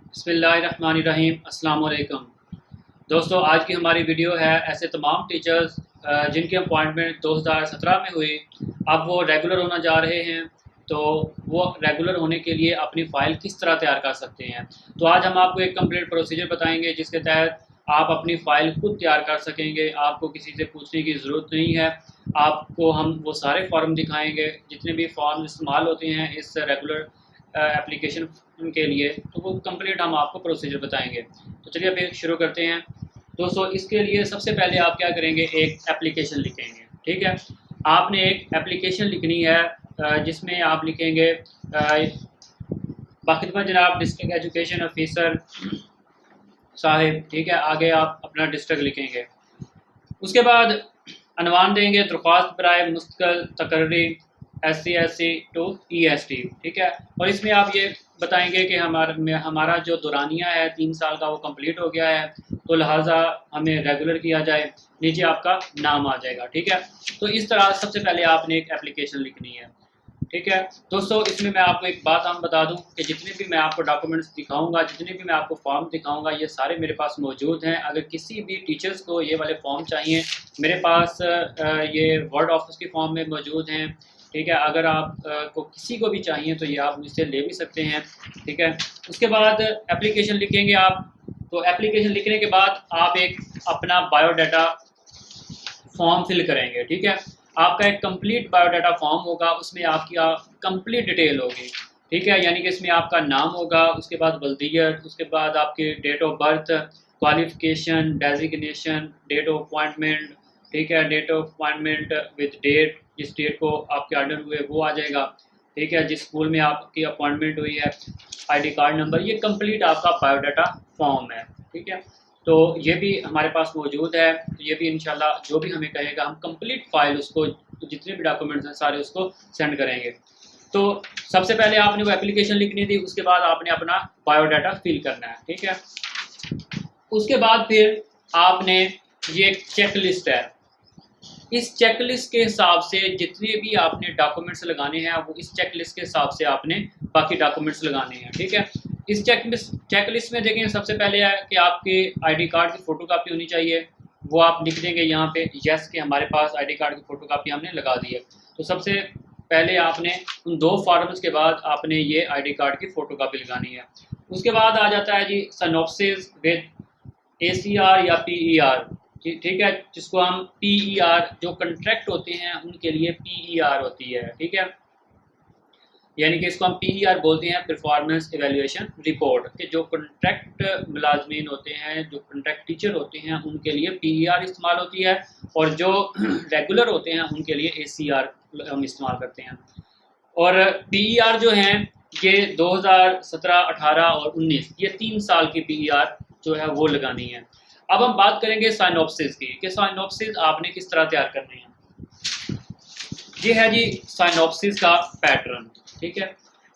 बिस्मिल्लाहिर्रहमानिर्रहीम। अस्सलाम वालेकुम दोस्तों, आज की हमारी वीडियो है ऐसे तमाम टीचर्स जिनकी अपॉइंटमेंट 2017 में हुई, अब वो रेगुलर होना जा रहे हैं। तो वो रेगुलर होने के लिए अपनी फ़ाइल किस तरह तैयार कर सकते हैं। तो आज हम आपको एक कंप्लीट प्रोसीजर बताएंगे जिसके तहत आप अपनी फ़ाइल खुद तैयार कर सकेंगे। आपको किसी से पूछने की ज़रूरत नहीं है। आपको हम वो सारे फॉर्म दिखाएंगे जितने भी फॉर्म इस्तेमाल होते हैं इस रेगुलर एप्लीकेशन के लिए, तो वो कंप्लीट हम आपको प्रोसीजर बताएंगे। तो चलिए अभी शुरू करते हैं दोस्तों। इसके लिए सबसे पहले आप क्या करेंगे, एक एप्लीकेशन लिखेंगे। ठीक है, आपने एक एप्लीकेशन लिखनी है जिसमें आप लिखेंगे बाखिदमत जनाब डिस्ट्रिक्ट एजुकेशन ऑफिसर साहिब। ठीक है, आगे आप अपना डिस्ट्रिक्ट लिखेंगे। उसके बाद अनवान देंगे दरख्वास्त बराए मुस्तकिल तकर्री SC टू EST। ठीक है, और इसमें आप ये बताएंगे कि हमारा जो दौरानिया है 3 साल का वो कंप्लीट हो गया है, तो लिहाजा हमें रेगुलर किया जाए। नीचे आपका नाम आ जाएगा। ठीक है, तो इस तरह सबसे पहले आपने एक एप्लीकेशन लिखनी है। ठीक है दोस्तों, इसमें मैं आपको एक बात हम बता दूं कि जितने भी मैं आपको डॉक्यूमेंट्स दिखाऊंगा, जितने भी मैं आपको फॉर्म दिखाऊंगा, ये सारे मेरे पास मौजूद हैं। अगर किसी भी टीचर्स को ये वाले फॉर्म चाहिए, मेरे पास ये वर्ड ऑफिस के फॉर्म में मौजूद हैं। ठीक है, अगर आप को किसी को भी चाहिए तो ये आप मुझसे ले भी सकते हैं। ठीक है, उसके बाद एप्लीकेशन लिखेंगे आप। तो एप्लीकेशन लिखने के बाद आप एक अपना बायोडाटा फॉर्म फिल करेंगे। ठीक है, आपका एक कंप्लीट बायोडाटा फॉर्म होगा, उसमें आपकी कंप्लीट डिटेल होगी। ठीक है, यानी कि इसमें आपका नाम होगा, उसके बाद बल्दियत, उसके बाद आपकी date of birth, qualification, designation, date of appointment. ठीक है, date of appointment with date, जिस डेट को आपके ऑर्डर हुए वो आ जाएगा। ठीक है, जिस स्कूल में आपकी अपॉइंटमेंट हुई है, ID कार्ड नंबर, ये कंप्लीट आपका बायोडाटा फॉर्म है। ठीक है, तो ये भी हमारे पास मौजूद है। तो ये भी इंशाल्लाह जो भी हमें कहेगा हम कंप्लीट फाइल उसको, जितने भी डॉक्यूमेंट्स हैं सारे उसको सेंड करेंगे। तो सबसे पहले आपने वो एप्लीकेशन लिखनी थी, उसके बाद आपने अपना बायोडाटा फिल करना है। ठीक है, उसके बाद फिर आपने, ये एक चेक लिस्ट है, इस चेक लिस्ट के हिसाब से जितने भी आपने डॉक्यूमेंट्स लगाने हैं वो इस चेक लिस्ट के हिसाब से आपने बाकी डॉक्यूमेंट्स लगाने हैं। ठीक है, इस चेक लिस्ट में देखें, सबसे पहले है कि आपके ID कार्ड की फ़ोटो कापी होनी चाहिए। वो आप लिख देंगे यहाँ पे यस कि हमारे पास ID कार्ड की फ़ोटो कापी हमने लगा दी है। तो सबसे पहले आपने उन 2 फॉर्म्स के बाद आपने ये ID कार्ड की फ़ोटो कापी लगानी है। उसके बाद आ जाता है जी सिनॉप्सिस विद ACR या PER। ठीक है, जिसको हम PER, जो कंट्रैक्ट होते हैं उनके लिए PER होती है। ठीक है, यानी कि इसको हम PER बोलते हैं, परफॉर्मेंस एवेल्यूएशन रिपोर्ट, कि जो कॉन्ट्रैक्ट मुलाजमीन होते हैं, जो कॉन्ट्रैक्ट टीचर होते हैं उनके लिए PER इस्तेमाल होती है, और जो रेगुलर होते हैं उनके लिए ACR हम इस्तेमाल करते हैं। और PER जो हैं ये 2017, 18 और 19, ये 3 साल की PER जो है वो लगानी है। अब हम बात करेंगे साइनॉप्सिस की, कि साइनॉप्सिस आपने किस तरह तैयार करने हैं। ये है जी साइनॉप्सिस का पैटर्न। ठीक है,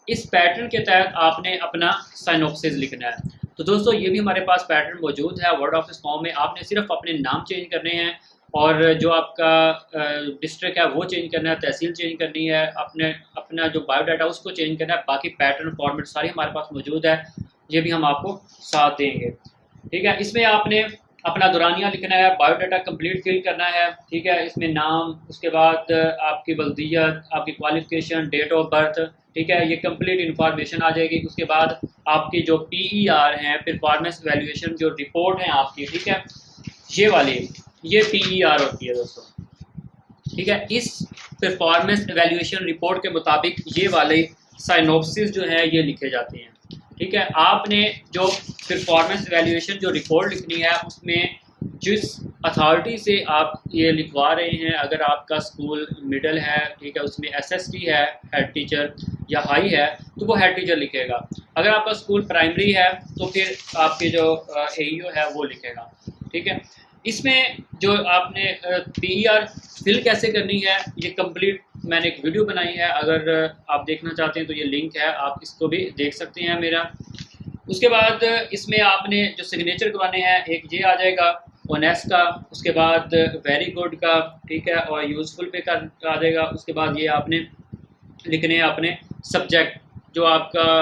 इस पैटर्न के तहत आपने अपना साइनॉप्सिस लिखना है। तो दोस्तों, ये भी हमारे पास पैटर्न मौजूद है वर्ड ऑफिस फॉर्म में। आपने सिर्फ अपने नाम चेंज करने हैं, और जो आपका डिस्ट्रिक्ट है वो चेंज करना है, तहसील चेंज करनी है, अपना जो बायोडाटा उसको चेंज करना है। बाकी पैटर्न फॉर्मेट सारी हमारे पास मौजूद है, ये भी हम आपको साथ देंगे। ठीक है, इसमें आपने अपना दौरानिया लिखना है, बायोडाटा कंप्लीट फिल करना है। ठीक है, इसमें नाम, उसके बाद आपकी बल्दियत, आपकी क्वालिफिकेशन, डेट ऑफ बर्थ। ठीक है, ये कंप्लीट इन्फॉर्मेशन आ जाएगी। उसके बाद आपकी जो PER हैं, परफॉर्मेंस वैल्यूएशन जो रिपोर्ट है आपकी, ठीक है, ये वाली, ये PER होती है दोस्तों। ठीक है, इस परफॉर्मेंस एवेल्यूएशन रिपोर्ट के मुताबिक ये वाले साइनॉप्सिस जो है ये लिखे जाते हैं। ठीक है, आपने जो परफॉर्मेंस एवेल्यूएशन जो रिपोर्ट लिखनी है उसमें जिस अथॉरिटी से आप ये लिखवा रहे हैं, अगर आपका स्कूल मिडल है, ठीक है, उसमें SST है हेड टीचर, या हाई है तो वो हेड टीचर लिखेगा। अगर आपका स्कूल प्राइमरी है तो फिर आपके जो AEO है वो लिखेगा। ठीक है, इसमें जो आपने PER फिल कैसे करनी है, ये कंप्लीट मैंने एक वीडियो बनाई है, अगर आप देखना चाहते हैं तो ये लिंक है, आप इसको भी देख सकते हैं मेरा। उसके बाद इसमें आपने जो सिग्नेचर करवाने हैं, एक ये आ जाएगा ऑनेस्ट का, उसके बाद वेरी गुड का, ठीक है, और यूज़फुल पे का आ जाएगा। उसके बाद ये आपने लिखने हैं अपने सब्जेक्ट, जो आपका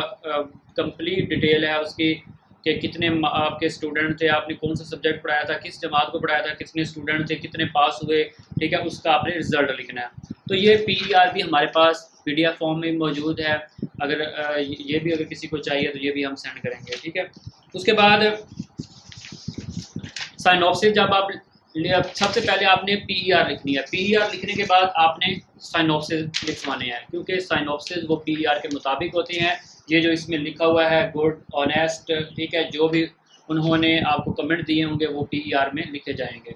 कंप्लीट डिटेल है उसकी, कि कितने आपके स्टूडेंट थे, आपने कौन सा सब्जेक्ट पढ़ाया था, किस जमात को पढ़ाया था, कितने स्टूडेंट थे, कितने पास हुए, ठीक है, उसका आपने रिजल्ट लिखना है। तो ये PER भी हमारे पास PDF फॉर्म में मौजूद है। अगर ये भी अगर किसी को चाहिए तो ये भी हम सेंड करेंगे, ठीक है। उसके बाद साइनॉप्सिस, जब आप सबसे पहले आपने PER लिखनी है। PER लिखने के बाद आपने साइनॉप्सिस लिखवाने हैं, क्योंकि साइनॉप्सिस वो PER के मुताबिक होते हैं। ये जो इसमें लिखा हुआ है गुड, ऑनेस्ट, ठीक है, जो भी उन्होंने आपको कमेंट दिए होंगे वो PER में लिखे जाएंगे,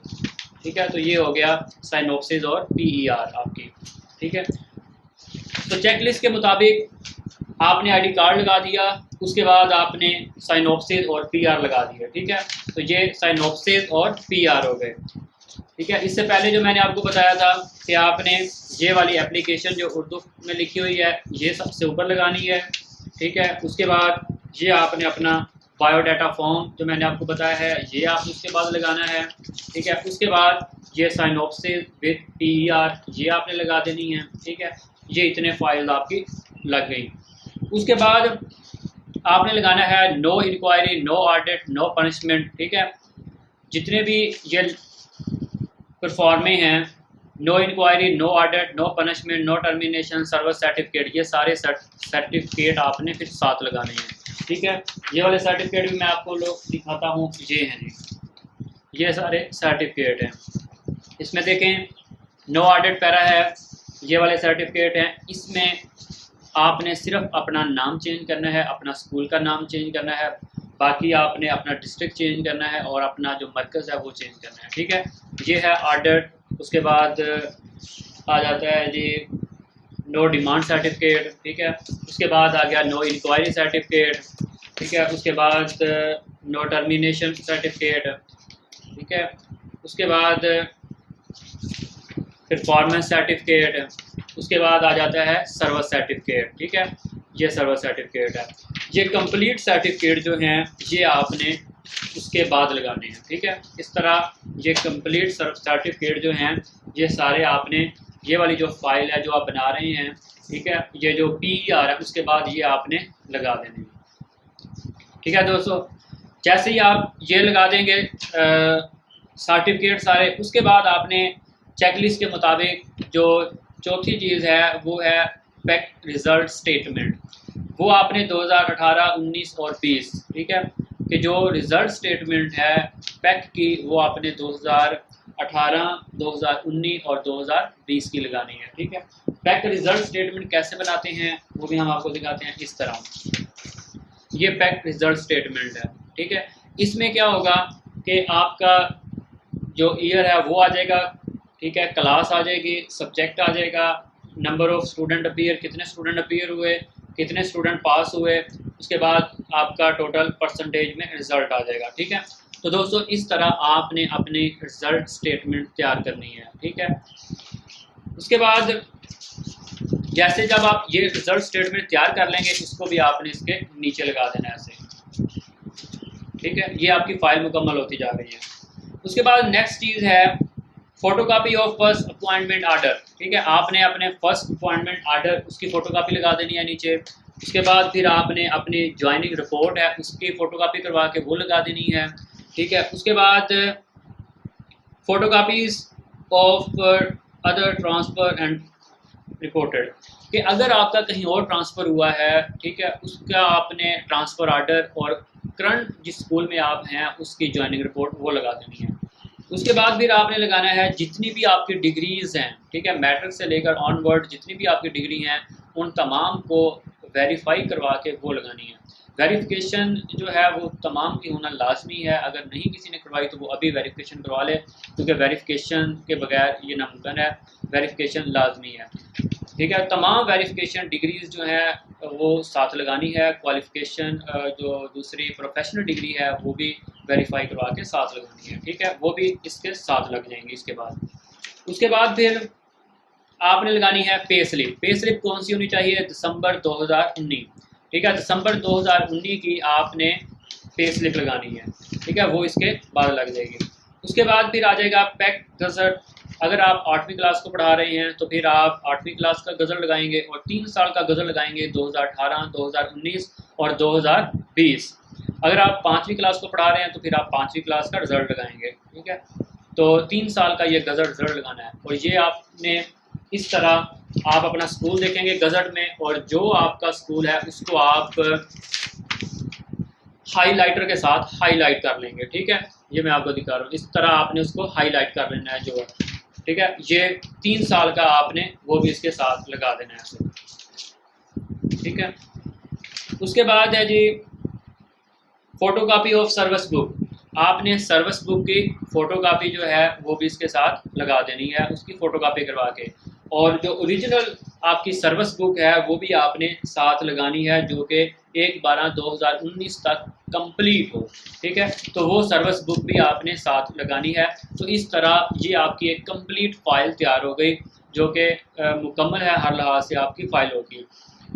ठीक है। तो ये हो गया साइनॉप्सिस और PER आपकी, ठीक है। तो चेकलिस्ट के मुताबिक आपने ID कार्ड लगा दिया, उसके बाद आपने साइनॉप्सिस और PR लगा दिया, ठीक है। तो ये साइनॉप्सिस और PR हो गए, ठीक है। इससे पहले जो मैंने आपको बताया था कि आपने ये वाली एप्लीकेशन जो उर्दू में लिखी हुई है ये सबसे ऊपर लगानी है, ठीक है। उसके बाद ये आपने अपना बायोडाटा फॉर्म जो मैंने आपको बताया है ये आप उसके बाद लगाना है, ठीक है। उसके बाद ये साइनॉप्सिस विद PER ये आपने लगा देनी है, ठीक है। ये इतने फाइल आपकी लग गई। उसके बाद आपने लगाना है no inquiry, no audit, no punishment, ठीक है। जितने भी ये परफॉर्मे हैं, no inquiry, no audit, no punishment, no termination, service certificate, ये सारे सर्टिफिकेट आपने फिर साथ लगाने हैं, ठीक है। ये वाले सर्टिफिकेट भी मैं आपको लोग दिखाता हूँ, ये हैं जी, ये सारे सर्टिफिकेट हैं। इसमें देखें नो ऑडिट पैरा है, ये वाले सर्टिफिकेट हैं। इसमें आपने सिर्फ अपना नाम चेंज करना है, अपना स्कूल का नाम चेंज करना है, बाकी आपने अपना डिस्ट्रिक्ट चेंज करना है और अपना जो मरकज़ है वो चेंज करना है, ठीक है। ये है ऑडिट। उसके बाद आ जाता है जी नो डिमांड सर्टिफिकेट, ठीक है। उसके बाद आ गया नो इंक्वायरी सर्टिफिकेट, ठीक है। उसके बाद नो टर्मिनेशन सर्टिफिकेट, ठीक है। उसके बाद परफॉर्मेंस सर्टिफिकेट, उसके बाद आ जाता है सर्विस सर्टिफिकेट, ठीक है। ये सर्विस सर्टिफिकेट है। ये कंप्लीट सर्टिफिकेट जो हैं ये आपने उसके बाद लगाने हैं, ठीक है। इस तरह ये कंप्लीट सर्टिफिकेट जो हैं ये सारे आपने, ये वाली जो फाइल है जो आप बना रहे हैं, ठीक है, ये जो PER है उसके बाद ये आपने लगा देने हैं, ठीक है दोस्तों। जैसे ही आप ये लगा देंगे सर्टिफिकेट सारे, उसके बाद आपने चेकलिस्ट के मुताबिक जो चौथी चीज़ है वो है पैक रिज़ल्ट स्टेटमेंट। वो आपने 2018, 19 और 20, ठीक है, कि जो रिज़ल्ट स्टेटमेंट है पैक की वो आपने 2018, 2019 और 2020 की लगानी है, ठीक है। पैक रिज़ल्ट स्टेटमेंट कैसे बनाते हैं वो भी हम आपको दिखाते हैं। इस तरह ये पैक रिज़ल्ट स्टेटमेंट है, ठीक है। इसमें क्या होगा कि आपका जो ईयर है वो आ जाएगा, ठीक है, क्लास आ जाएगी, सब्जेक्ट आ जाएगा, नंबर ऑफ स्टूडेंट अपीयर, कितने स्टूडेंट अपीयर हुए, कितने स्टूडेंट पास हुए, उसके बाद आपका टोटल परसेंटेज में रिजल्ट आ जाएगा, ठीक है। तो दोस्तों इस तरह आपने अपनी रिजल्ट स्टेटमेंट तैयार करनी है, ठीक है। उसके बाद जैसे जब आप ये रिजल्ट स्टेटमेंट तैयार कर लेंगे इसको भी आपने इसके नीचे लगा देना है ऐसे, ठीक है। ये आपकी फाइल मुकम्मल होती जा रही है। उसके बाद नेक्स्ट चीज़ है photocopy of first appointment order, ठीक है। आपने अपने फर्स्ट अपॉइंटमेंट आर्डर उसकी फ़ोटोकॉपी लगा देनी है नीचे। उसके बाद फिर आपने अपनी ज्वाइनिंग रिपोर्ट है उसकी फ़ोटोकॉपी करवा के वो लगा देनी है, ठीक है। उसके बाद photocopies of other transfer and reported, कि अगर आपका कहीं और ट्रांसफ़र हुआ है, ठीक है, उसका आपने ट्रांसफ़र आर्डर और करंट जिस स्कूल में आप हैं उसकी ज्वाइनिंग रिपोर्ट वो लगा देनी है। उसके बाद फिर आपने लगाना है जितनी भी आपकी डिग्रीज़ हैं, ठीक है, मैट्रिक से लेकर ऑनवर्ड जितनी भी आपकी डिग्री हैं उन तमाम को वेरीफाई करवा के वो लगानी है। वेरिफिकेशन जो है वो तमाम की होना लाजमी है, अगर नहीं किसी ने करवाई तो वो अभी वेरिफिकेशन करवा ले, क्योंकि वेरिफिकेशन के बगैर ये नामुमकिन है, वेरिफिकेशन लाजमी है, ठीक है। तमाम वेरिफिकेशन डिग्रीज़ जो हैं वो साथ लगानी है। क्वालिफ़िकेशन जो दूसरी प्रोफेशनल डिग्री है वो भी वेरीफाई करवा के साथ लगानी है, ठीक है, वो भी इसके साथ लग जाएंगी इसके बाद। उसके बाद फिर आपने लगानी है पे स्लिप। पे स्लिप कौन सी होनी चाहिए? दिसंबर 2019, ठीक है, दिसंबर 2019 की आपने पे स्लिप लगानी है, ठीक है, वो इसके बाद लग जाएगी। उसके बाद फिर आ जाएगा पैक गज़ल। अगर आप 8वीं क्लास को पढ़ा रहे हैं तो फिर आप 8वीं क्लास का गज़ल लगाएंगे और 3 साल का गज़ल लगाएंगे 2018, 2019 और 2020। अगर आप 5वीं क्लास को पढ़ा रहे हैं तो फिर आप 5वीं क्लास का रिजल्ट लगाएंगे, ठीक है। तो 3 साल का ये गज़ट रिजल्ट लगाना है, और ये आपने इस तरह आप अपना स्कूल देखेंगे गज़ट में, और जो आपका स्कूल है उसको आप हाईलाइटर के साथ हाईलाइट कर लेंगे, ठीक है। ये मैं आपको दिखा रहा हूँ, इस तरह आपने उसको हाईलाइट कर लेना है जो है, ठीक है। ये 3 साल का आपने वो भी इसके साथ लगा देना है ऐसे, ठीक है। उसके बाद है जी फोटोकॉपी ऑफ सर्विस बुक। आपने सर्विस बुक की फोटोकॉपी जो है वो भी इसके साथ लगा देनी है, उसकी फोटोकॉपी करवा के, और जो ओरिजिनल आपकी सर्विस बुक है वो भी आपने साथ लगानी है, जो कि 1/12/2019 तक कंप्लीट हो, ठीक है। तो वो सर्विस बुक भी आपने साथ लगानी है। तो इस तरह ये आपकी एक कंप्लीट फ़ाइल तैयार हो गई, जो कि मुकम्मल है, हर लिहाज से आपकी फ़ाइल होगी।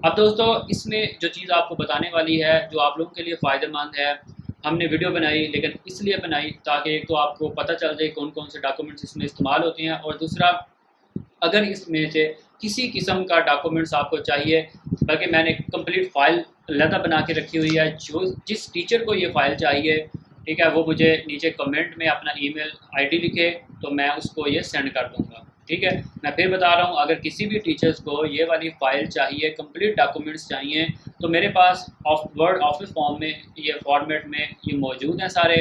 अब दोस्तों इसमें जो चीज़ आपको बताने वाली है जो आप लोगों के लिए फ़ायदेमंद है, हमने वीडियो बनाई, लेकिन इसलिए बनाई ताकि एक तो आपको पता चल जाए कौन कौन से डॉक्यूमेंट्स इसमें इस्तेमाल होते हैं, और दूसरा अगर इसमें से किसी किस्म का डॉक्यूमेंट्स आपको चाहिए, बल्कि मैंने कंप्लीट फ़ाइल अलहदा बना के रखी हुई है, जो जिस टीचर को ये फ़ाइल चाहिए, ठीक है, वो मुझे नीचे कमेंट में अपना ईमेल आईडी लिखे तो मैं उसको ये सेंड कर दूँगा, ठीक है। मैं फिर बता रहा हूँ, अगर किसी भी टीचर्स को ये वाली फ़ाइल चाहिए, कंप्लीट डॉक्यूमेंट्स चाहिए, तो मेरे पास वर्ड ऑफिस फॉर्म में ये फॉर्मेट में ये मौजूद हैं सारे,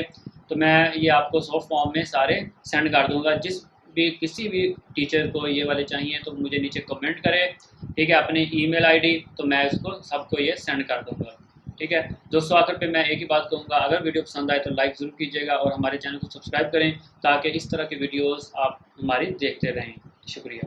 तो मैं ये आपको सॉफ्ट फॉर्म में सारे सेंड कर दूँगा। जिस भी किसी भी टीचर को ये वाले चाहिए तो मुझे नीचे कमेंट करे, ठीक है, अपनी ईमेल आईडी, तो मैं इसको सबको ये सेंड कर दूँगा, ठीक है। दोस्तों आखिर पे मैं एक ही बात कहूँगा, अगर वीडियो पसंद आए तो लाइक ज़रूर कीजिएगा, और हमारे चैनल को सब्सक्राइब करें ताकि इस तरह की वीडियोस आप हमारी देखते रहें। शुक्रिया।